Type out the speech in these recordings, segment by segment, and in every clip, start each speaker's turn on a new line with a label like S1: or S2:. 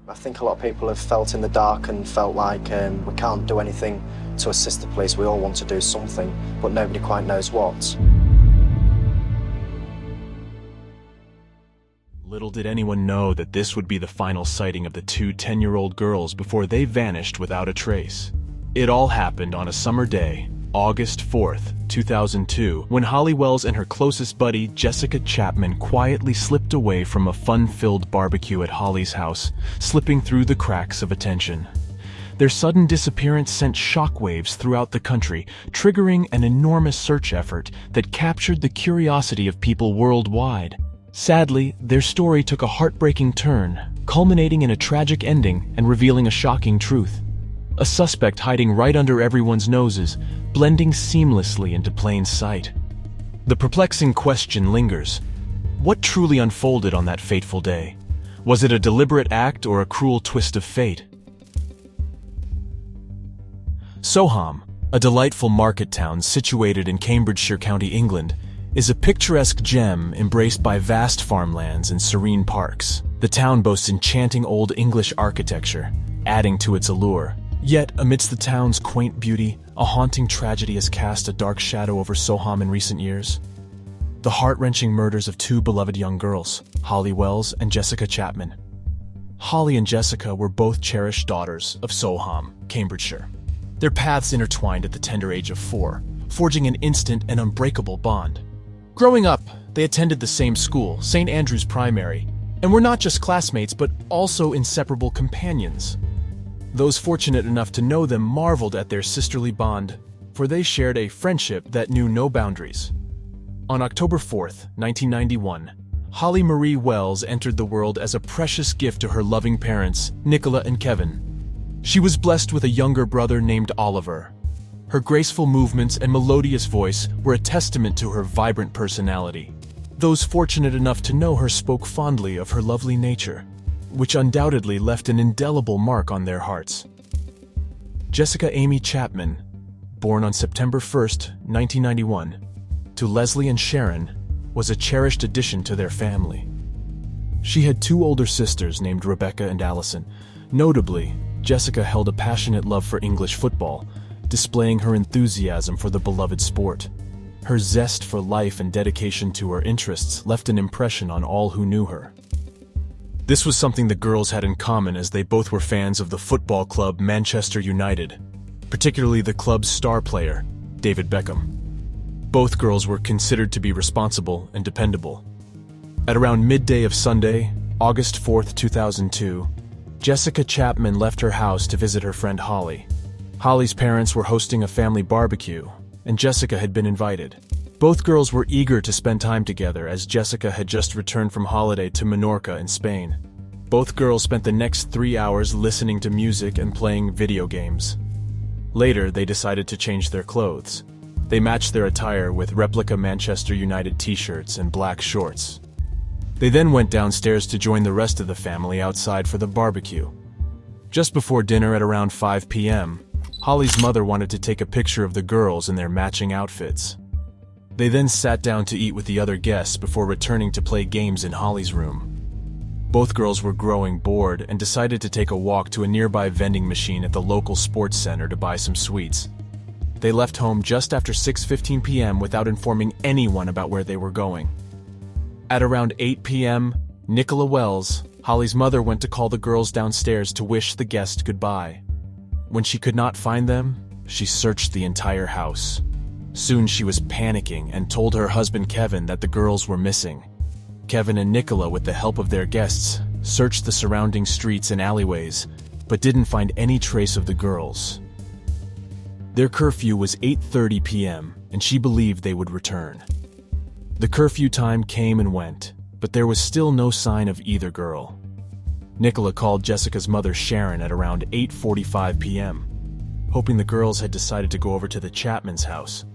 S1: I think a lot of people have felt in the dark and felt like we can't do anything to assist the police. We all want to do something, but nobody quite knows what.
S2: Little did anyone know that this would be the final sighting of the two 10-year-old girls before they vanished without a trace. It all happened on a summer day, August 4th, 2002, when Holly Wells and her closest buddy, Jessica Chapman, quietly slipped away from a fun-filled barbecue at Holly's house, slipping through the cracks of attention. Their sudden disappearance sent shockwaves throughout the country, triggering an enormous search effort that captured the curiosity of people worldwide. Sadly, their story took a heartbreaking turn, culminating in a tragic ending and revealing a shocking truth. A suspect hiding right under everyone's noses, blending seamlessly into plain sight. The perplexing question lingers. What truly unfolded on that fateful day? Was it a deliberate act or a cruel twist of fate? Soham, a delightful market town situated in Cambridgeshire County, England, is a picturesque gem embraced by vast farmlands and serene parks. The town boasts enchanting Old English architecture, adding to its allure. Yet, amidst the town's quaint beauty, a haunting tragedy has cast a dark shadow over Soham in recent years. The heart-wrenching murders of two beloved young girls, Holly Wells and Jessica Chapman. Holly and Jessica were both cherished daughters of Soham, Cambridgeshire. Their paths intertwined at the tender age of 4, forging an instant and unbreakable bond. Growing up, they attended the same school, St. Andrew's Primary, and were not just classmates but also inseparable companions. Those fortunate enough to know them marveled at their sisterly bond, for they shared a friendship that knew no boundaries. On October 4th, 1991, Holly Marie Wells entered the world as a precious gift to her loving parents, Nicola and Kevin. She was blessed with a younger brother named Oliver. Her graceful movements and melodious voice were a testament to her vibrant personality. Those fortunate enough to know her spoke fondly of her lovely nature, which undoubtedly left an indelible mark on their hearts. Jessica Amy Chapman, born on September 1st, 1991, to Leslie and Sharon, was a cherished addition to their family. She had two older sisters named Rebecca and Allison. Notably, Jessica held a passionate love for English football, displaying her enthusiasm for the beloved sport. Her zest for life and dedication to her interests left an impression on all who knew her. This was something the girls had in common, as they both were fans of the football club Manchester United, particularly the club's star player, David Beckham. Both girls were considered to be responsible and dependable. At around midday of Sunday, August 4th, 2002, Jessica Chapman left her house to visit her friend Holly. Holly's parents were hosting a family barbecue, and Jessica had been invited. Both girls were eager to spend time together, as Jessica had just returned from holiday to Menorca in Spain. Both girls spent the next 3 hours listening to music and playing video games. Later, they decided to change their clothes. They matched their attire with replica Manchester United t-shirts and black shorts. They then went downstairs to join the rest of the family outside for the barbecue. Just before dinner at around 5 p.m., Holly's mother wanted to take a picture of the girls in their matching outfits. They then sat down to eat with the other guests before returning to play games in Holly's room. Both girls were growing bored and decided to take a walk to a nearby vending machine at the local sports center to buy some sweets. They left home just after 6:15 p.m. without informing anyone about where they were going. At around 8 p.m., Nicola Wells, Holly's mother, went to call the girls downstairs to wish the guests goodbye. When she could not find them, she searched the entire house. Soon she was panicking and told her husband Kevin that the girls were missing. Kevin and Nicola, with the help of their guests, searched the surrounding streets and alleyways, but didn't find any trace of the girls. Their curfew was 8:30 p.m., and she believed they would return. The curfew time came and went, but there was still no sign of either girl. Nicola called Jessica's mother Sharon at around 8:45 p.m., hoping the girls had decided to go over to the Chapmans' house.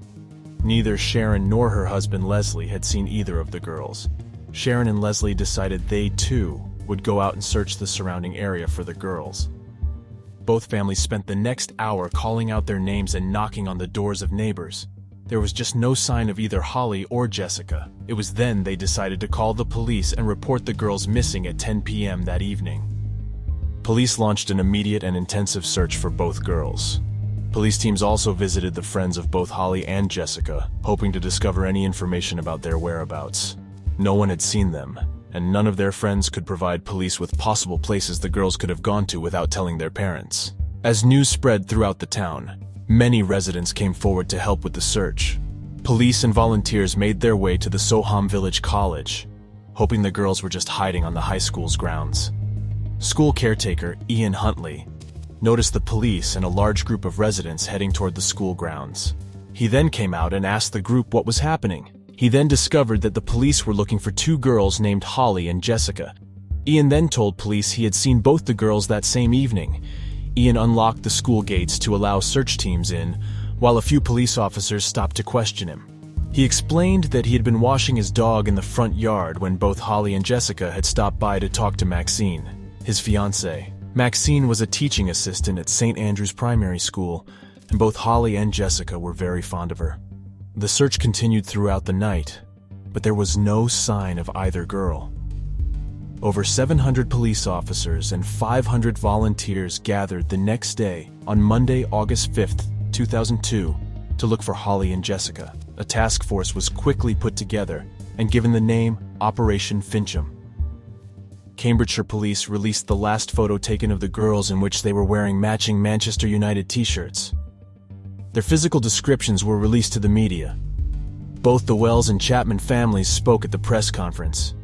S2: Neither Sharon nor her husband Leslie had seen either of the girls. Sharon and Leslie decided they, too, would go out and search the surrounding area for the girls. Both families spent the next hour calling out their names and knocking on the doors of neighbors. There was just no sign of either Holly or Jessica. It was then they decided to call the police and report the girls missing at 10 p.m. that evening. Police launched an immediate and intensive search for both girls. Police teams also visited the friends of both Holly and Jessica, hoping to discover any information about their whereabouts. No one had seen them, and none of their friends could provide police with possible places the girls could have gone to without telling their parents. As news spread throughout the town, many residents came forward to help with the search. Police and volunteers made their way to the Soham Village College, hoping the girls were just hiding on the high school's grounds. School caretaker Ian Huntley noticed the police and a large group of residents heading toward the school grounds. He then came out and asked the group what was happening. He then discovered that the police were looking for two girls named Holly and Jessica. Ian then told police he had seen both the girls that same evening. Ian unlocked the school gates to allow search teams in, while a few police officers stopped to question him. He explained that he had been washing his dog in the front yard when both Holly and Jessica had stopped by to talk to Maxine, his fiancée. Maxine was a teaching assistant at St. Andrew's Primary School, and both Holly and Jessica were very fond of her. The search continued throughout the night, but there was no sign of either girl. Over 700 police officers and 500 volunteers gathered the next day, on Monday, August 5th, 2002, to look for Holly and Jessica. A task force was quickly put together and given the name Operation Fincham. Cambridgeshire police released the last photo taken of the girls in which they were wearing matching Manchester United t-shirts. Their physical descriptions were released to the media. Both the Wells and Chapman families spoke at the press conference.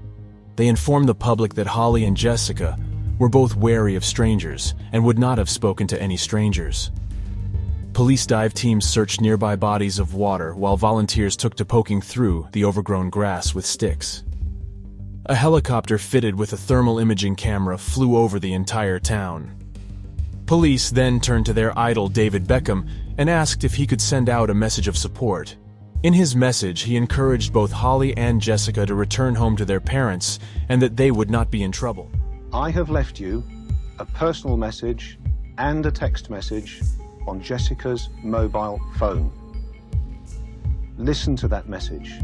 S2: They informed the public that Holly and Jessica were both wary of strangers and would not have spoken to any strangers. Police dive teams searched nearby bodies of water while volunteers took to poking through the overgrown grass with sticks. A helicopter fitted with a thermal imaging camera flew over the entire town. Police then turned to their idol David Beckham and asked if he could send out a message of support. In his message, he encouraged both Holly and Jessica to return home to their parents and that they would not be in trouble.
S3: I have left you a personal message and a text message on Jessica's mobile phone. Listen to that message.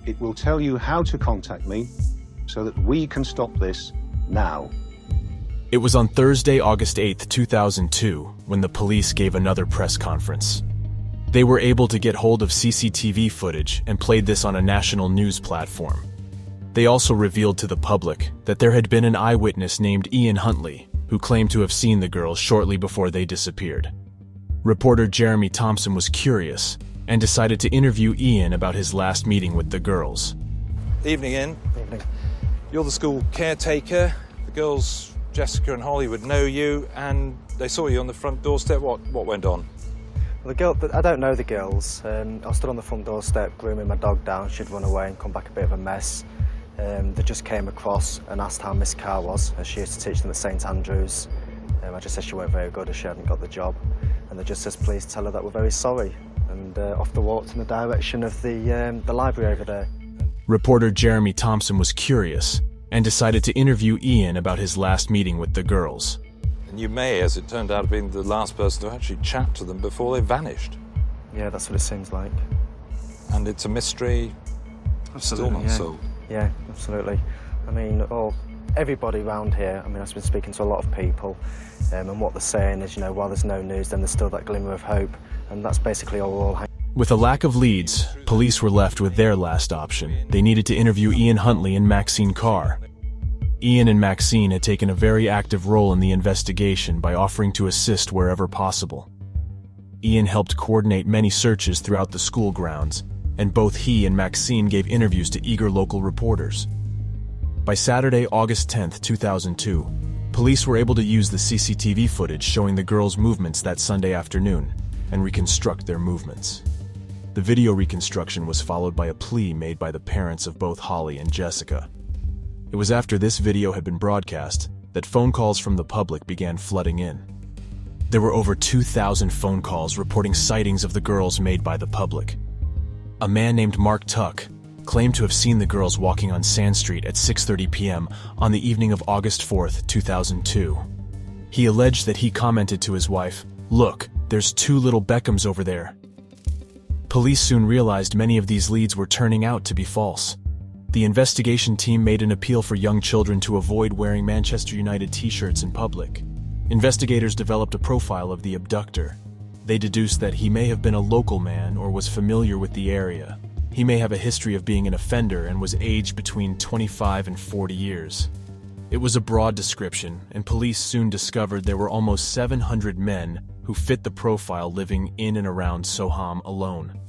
S3: It will tell you how to contact me so that we can stop this now.
S2: It was on Thursday, August 8th, 2002, when the police gave another press conference. They were able to get hold of CCTV footage and played this on a national news platform. They also revealed to the public that there had been an eyewitness named Ian Huntley who claimed to have seen the girls shortly before they disappeared. Reporter Jeremy Thompson was curious and decided to interview Ian about his last meeting with the girls.
S4: Evening, Ian.
S1: Evening.
S4: You're the school caretaker. The girls, Jessica and Holly, would know you, and they saw you on the front doorstep. What went on?
S1: Well, I don't know the girls. I stood on the front doorstep grooming my dog down. She'd run away and come back a bit of a mess. They just came across and asked how Miss Carr was, as she used to teach them at St. Andrew's. I just said she weren't very good as she hadn't got the job. And they just says, please tell her that we're very sorry. And off they walked in the direction of the library over there.
S2: Reporter Jeremy Thompson was curious and decided to interview Ian about his last meeting with the girls.
S4: And you may, as it turned out, have been the last person to actually chat to them before they vanished.
S1: Yeah, that's what it seems like.
S4: And it's a mystery still not solved.
S1: Yeah, absolutely. I mean, everybody around here, I've been speaking to a lot of people, and what they're saying is, while there's no news, then there's still that glimmer of hope, and that's basically all we're all hanging.
S2: With a lack of leads, police were left with their last option. They needed to interview Ian Huntley and Maxine Carr. Ian and Maxine had taken a very active role in the investigation by offering to assist wherever possible. Ian helped coordinate many searches throughout the school grounds, and both he and Maxine gave interviews to eager local reporters. By Saturday, August 10th, 2002, police were able to use the CCTV footage showing the girls' movements that Sunday afternoon and reconstruct their movements. The video reconstruction was followed by a plea made by the parents of both Holly and Jessica. It was after this video had been broadcast that phone calls from the public began flooding in. There were over 2,000 phone calls reporting sightings of the girls made by the public. A man named Mark Tuck claimed to have seen the girls walking on Sand Street at 6:30 p.m. on the evening of August 4th, 2002. He alleged that he commented to his wife, "Look, there's two little Beckhams over there." Police soon realized many of these leads were turning out to be false. the investigation team made an appeal for young children to avoid wearing Manchester United t-shirts in public. Investigators developed a profile of the abductor. They deduced that he may have been a local man or was familiar with the area. He may have a history of being an offender and was aged between 25 and 40 years. It was a broad description, and police soon discovered there were almost 700 men who fit the profile living in and around Soham alone.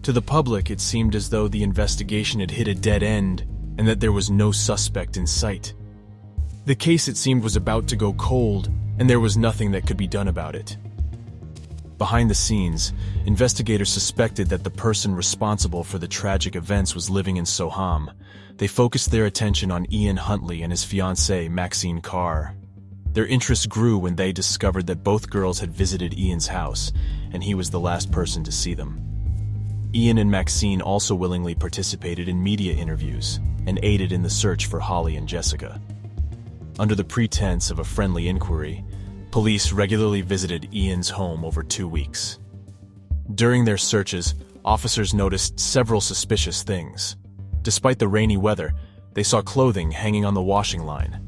S2: To the public, it seemed as though the investigation had hit a dead end and that there was no suspect in sight. The case, it seemed, was about to go cold, and there was nothing that could be done about it. Behind the scenes, investigators suspected that the person responsible for the tragic events was living in Soham. They focused their attention on Ian Huntley and his fiancée, Maxine Carr. Their interest grew when they discovered that both girls had visited Ian's house, and he was the last person to see them. Ian and Maxine also willingly participated in media interviews and aided in the search for Holly and Jessica. Under the pretense of a friendly inquiry, police regularly visited Ian's home over 2 weeks. During their searches, officers noticed several suspicious things. Despite the rainy weather, they saw clothing hanging on the washing line.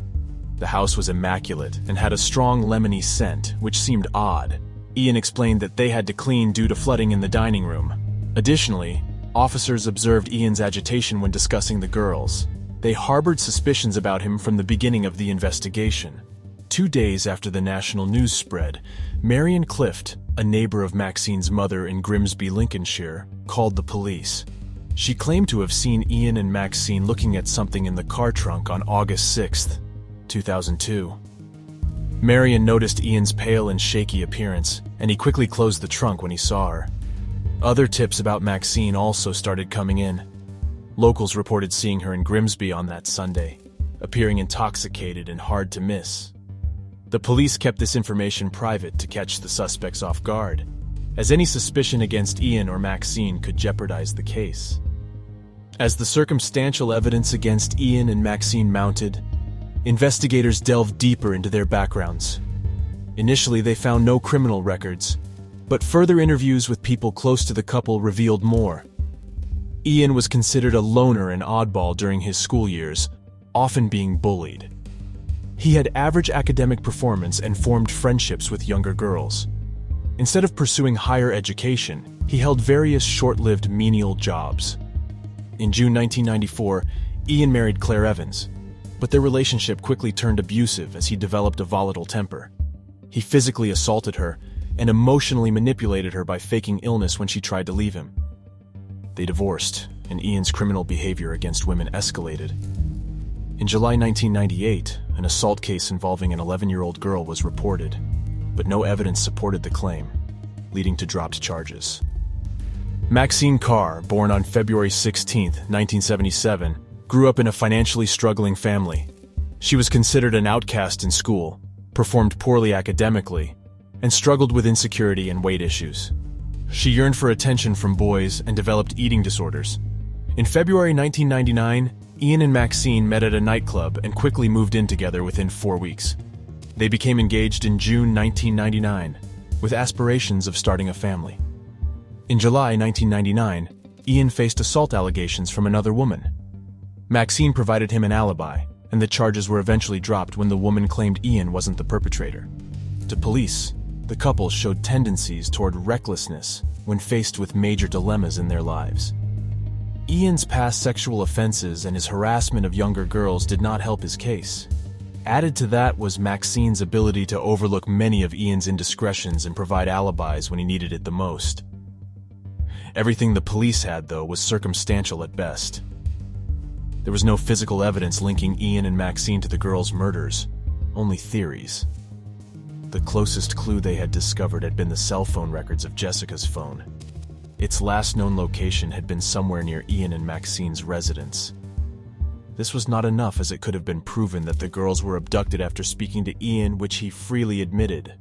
S2: The house was immaculate and had a strong lemony scent, which seemed odd. Ian explained that they had to clean due to flooding in the dining room. Additionally, officers observed Ian's agitation when discussing the girls. They harbored suspicions about him from the beginning of the investigation. 2 days after the national news spread, Marion Clift, a neighbor of Maxine's mother in Grimsby, Lincolnshire, called the police. She claimed to have seen Ian and Maxine looking at something in the car trunk on August 6, 2002. Marion noticed Ian's pale and shaky appearance, and he quickly closed the trunk when he saw her. Other tips about Maxine also started coming in. Locals reported seeing her in Grimsby on that Sunday, appearing intoxicated and hard to miss. The police kept this information private to catch the suspects off guard, as any suspicion against Ian or Maxine could jeopardize the case. As the circumstantial evidence against Ian and Maxine mounted, investigators delved deeper into their backgrounds. Initially, they found no criminal records, but further interviews with people close to the couple revealed more. Ian was considered a loner and oddball during his school years, often being bullied. He had average academic performance and formed friendships with younger girls. Instead of pursuing higher education, he held various short-lived menial jobs. In June 1994, Ian married Claire Evans, but their relationship quickly turned abusive as he developed a volatile temper. He physically assaulted her and emotionally manipulated her by faking illness when she tried to leave him. They divorced, and Ian's criminal behavior against women escalated. In July 1998, an assault case involving an 11-year-old girl was reported, but no evidence supported the claim, leading to dropped charges. Maxine Carr, born on February 16, 1977, grew up in a financially struggling family. She was considered an outcast in school, performed poorly academically, and struggled with insecurity and weight issues. She yearned for attention from boys and developed eating disorders. In February 1999, Ian and Maxine met at a nightclub and quickly moved in together within 4 weeks. They became engaged in June 1999, with aspirations of starting a family. In July 1999, Ian faced assault allegations from another woman. Maxine provided him an alibi, and the charges were eventually dropped when the woman claimed Ian wasn't the perpetrator. To police, the couple showed tendencies toward recklessness when faced with major dilemmas in their lives. Ian's past sexual offenses and his harassment of younger girls did not help his case. Added to that was Maxine's ability to overlook many of Ian's indiscretions and provide alibis when he needed it the most. Everything the police had, though, was circumstantial at best. There was no physical evidence linking Ian and Maxine to the girls' murders, only theories. The closest clue they had discovered had been the cell phone records of Jessica's phone. Its last known location had been somewhere near Ian and Maxine's residence. This was not enough, as it could have been proven that the girls were abducted after speaking to Ian, which he freely admitted.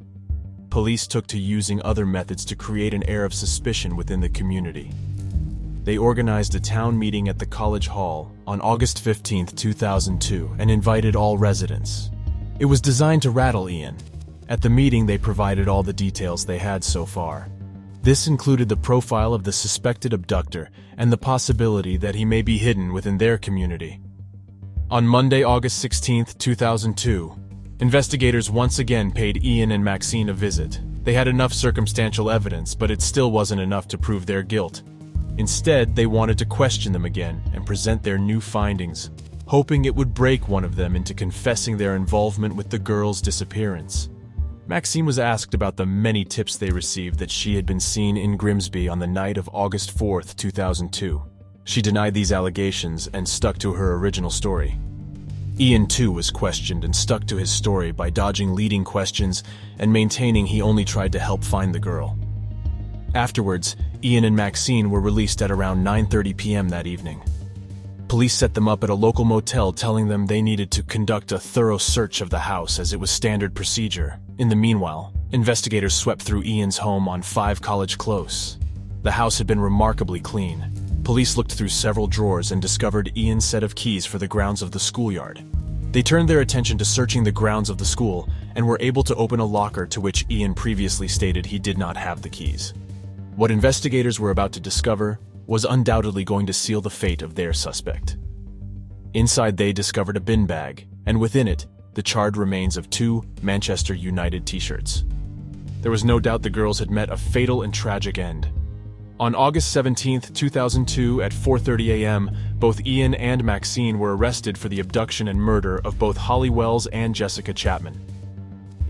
S2: Police took to using other methods to create an air of suspicion within the community. They organized a town meeting at the College Hall on August 15, 2002, and invited all residents. It was designed to rattle Ian. At the meeting, they provided all the details they had so far. This included the profile of the suspected abductor and the possibility that he may be hidden within their community. On Monday, August 16, 2002, investigators once again paid Ian and Maxine a visit. They had enough circumstantial evidence, but it still wasn't enough to prove their guilt. Instead, they wanted to question them again and present their new findings, hoping it would break one of them into confessing their involvement with the girl's disappearance. Maxine was asked about the many tips they received that she had been seen in Grimsby on the night of August 4, 2002. She denied these allegations and stuck to her original story. Ian, too, was questioned and stuck to his story by dodging leading questions and maintaining he only tried to help find the girl. Afterwards, Ian and Maxine were released at around 9:30 p.m. that evening. Police set them up at a local motel, telling them they needed to conduct a thorough search of the house as it was standard procedure. In the meanwhile, investigators swept through Ian's home on 5 College Close. The house had been remarkably clean. Police looked through several drawers and discovered Ian's set of keys for the grounds of the schoolyard. They turned their attention to searching the grounds of the school and were able to open a locker to which Ian previously stated he did not have the keys. What investigators were about to discover was undoubtedly going to seal the fate of their suspect. Inside, they discovered a bin bag, and within it, the charred remains of 2 Manchester United t-shirts. There was no doubt the girls had met a fatal and tragic end. On August 17, 2002, at 4:30 a.m., both Ian and Maxine were arrested for the abduction and murder of both Holly Wells and Jessica Chapman.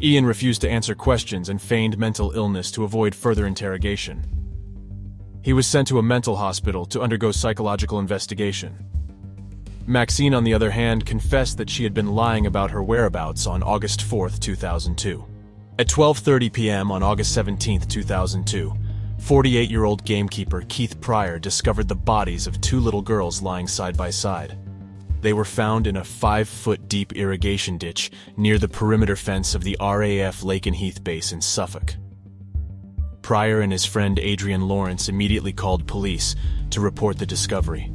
S2: Ian refused to answer questions and feigned mental illness to avoid further interrogation. He was sent to a mental hospital to undergo psychological investigation. Maxine, on the other hand, confessed that she had been lying about her whereabouts on August 4, 2002. At 12:30 p.m. on August 17, 2002, 48-year-old gamekeeper Keith Pryor discovered the bodies of 2 little girls lying side by side. They were found in a 5-foot-deep irrigation ditch near the perimeter fence of the RAF Lakenheath base in Suffolk. Pryor and his friend Adrian Lawrence immediately called police to report the discovery.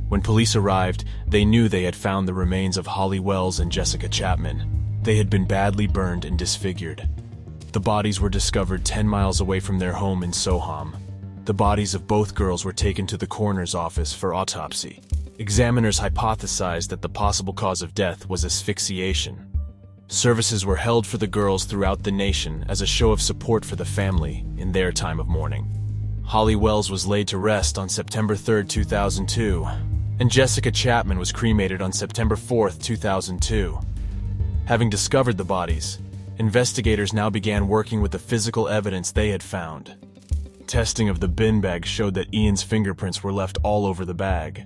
S2: When police arrived, they knew they had found the remains of Holly Wells and Jessica Chapman. They had been badly burned and disfigured. The bodies were discovered 10 miles away from their home in Soham. The bodies of both girls were taken to the coroner's office for autopsy. Examiners hypothesized that the possible cause of death was asphyxiation. Services were held for the girls throughout the nation as a show of support for the family in their time of mourning. Holly Wells was laid to rest on September 3, 2002, and Jessica Chapman was cremated on September 4, 2002. Having discovered the bodies, investigators now began working with the physical evidence they had found. Testing of the bin bag showed that Ian's fingerprints were left all over the bag.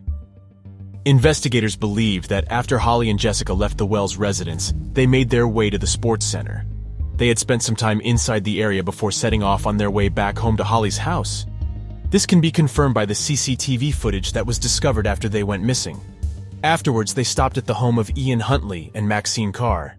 S2: Investigators believed that after Holly and Jessica left the Wells residence, they made their way to the sports center. They had spent some time inside the area before setting off on their way back home to Holly's house. This can be confirmed by the CCTV footage that was discovered after they went missing. Afterwards, they stopped at the home of Ian Huntley and Maxine Carr.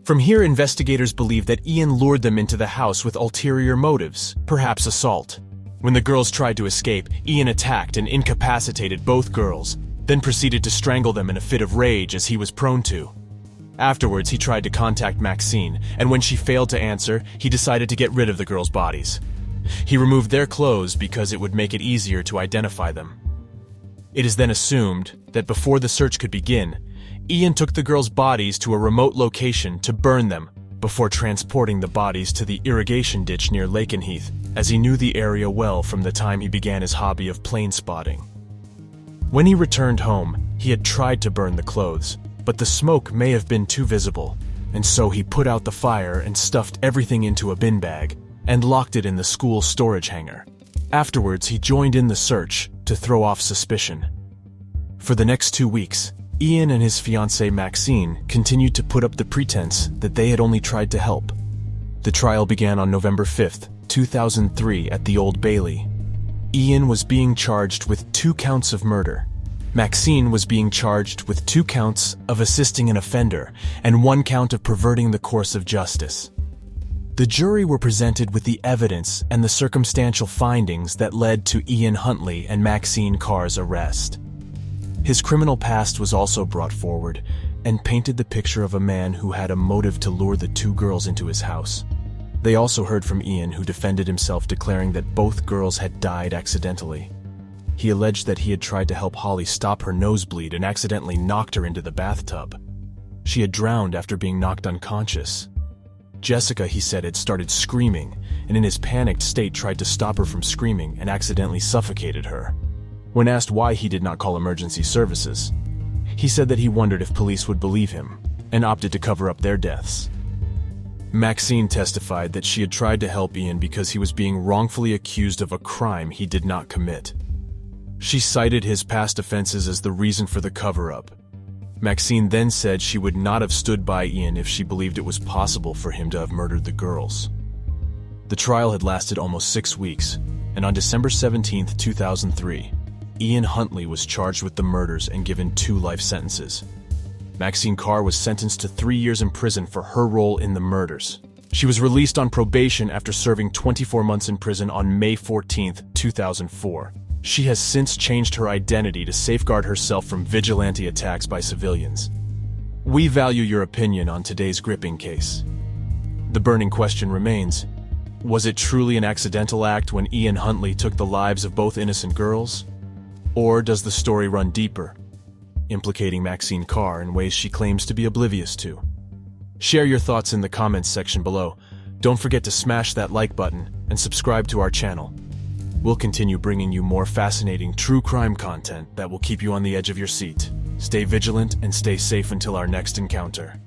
S2: From here, investigators believe that Ian lured them into the house with ulterior motives, perhaps assault. When the girls tried to escape, Ian attacked and incapacitated both girls, then proceeded to strangle them in a fit of rage as he was prone to. Afterwards, he tried to contact Maxine, and when she failed to answer, he decided to get rid of the girls' bodies. He removed their clothes because it would make it easier to identify them. It is then assumed that before the search could begin, Ian took the girls' bodies to a remote location to burn them before transporting the bodies to the irrigation ditch near Lakenheath, as he knew the area well from the time he began his hobby of plane spotting. When he returned home, he had tried to burn the clothes, but the smoke may have been too visible, and so he put out the fire and stuffed everything into a bin bag and locked it in the school storage hangar. Afterwards, he joined in the search to throw off suspicion. For the next 2 weeks, Ian and his fiancée Maxine continued to put up the pretense that they had only tried to help. The trial began on November 5, 2003 at the Old Bailey. Ian was being charged with 2 counts of murder. Maxine was being charged with 2 counts of assisting an offender and 1 count of perverting the course of justice. The jury were presented with the evidence and the circumstantial findings that led to Ian Huntley and Maxine Carr's arrest. His criminal past was also brought forward and painted the picture of a man who had a motive to lure the 2 girls into his house. They also heard from Ian, who defended himself, declaring that both girls had died accidentally. He alleged that he had tried to help Holly stop her nosebleed and accidentally knocked her into the bathtub. She had drowned after being knocked unconscious. Jessica, he said, had started screaming, and in his panicked state tried to stop her from screaming and accidentally suffocated her. When asked why he did not call emergency services, he said that he wondered if police would believe him, and opted to cover up their deaths. Maxine testified that she had tried to help Ian because he was being wrongfully accused of a crime he did not commit. She cited his past offenses as the reason for the cover-up. Maxine then said she would not have stood by Ian if she believed it was possible for him to have murdered the girls. The trial had lasted almost 6 weeks, and on December 17, 2003, Ian Huntley was charged with the murders and given 2 life sentences. Maxine Carr was sentenced to 3 years in prison for her role in the murders. She was released on probation after serving 24 months in prison on May 14, 2004. She has since changed her identity to safeguard herself from vigilante attacks by civilians. We value your opinion on today's gripping case. The burning question remains: was it truly an accidental act when Ian Huntley took the lives of both innocent girls? Or does the story run deeper, implicating Maxine Carr in ways she claims to be oblivious to? Share your thoughts in the comments section below. Don't forget to smash that like button and subscribe to our channel. We'll continue bringing you more fascinating true crime content that will keep you on the edge of your seat. Stay vigilant and stay safe until our next encounter.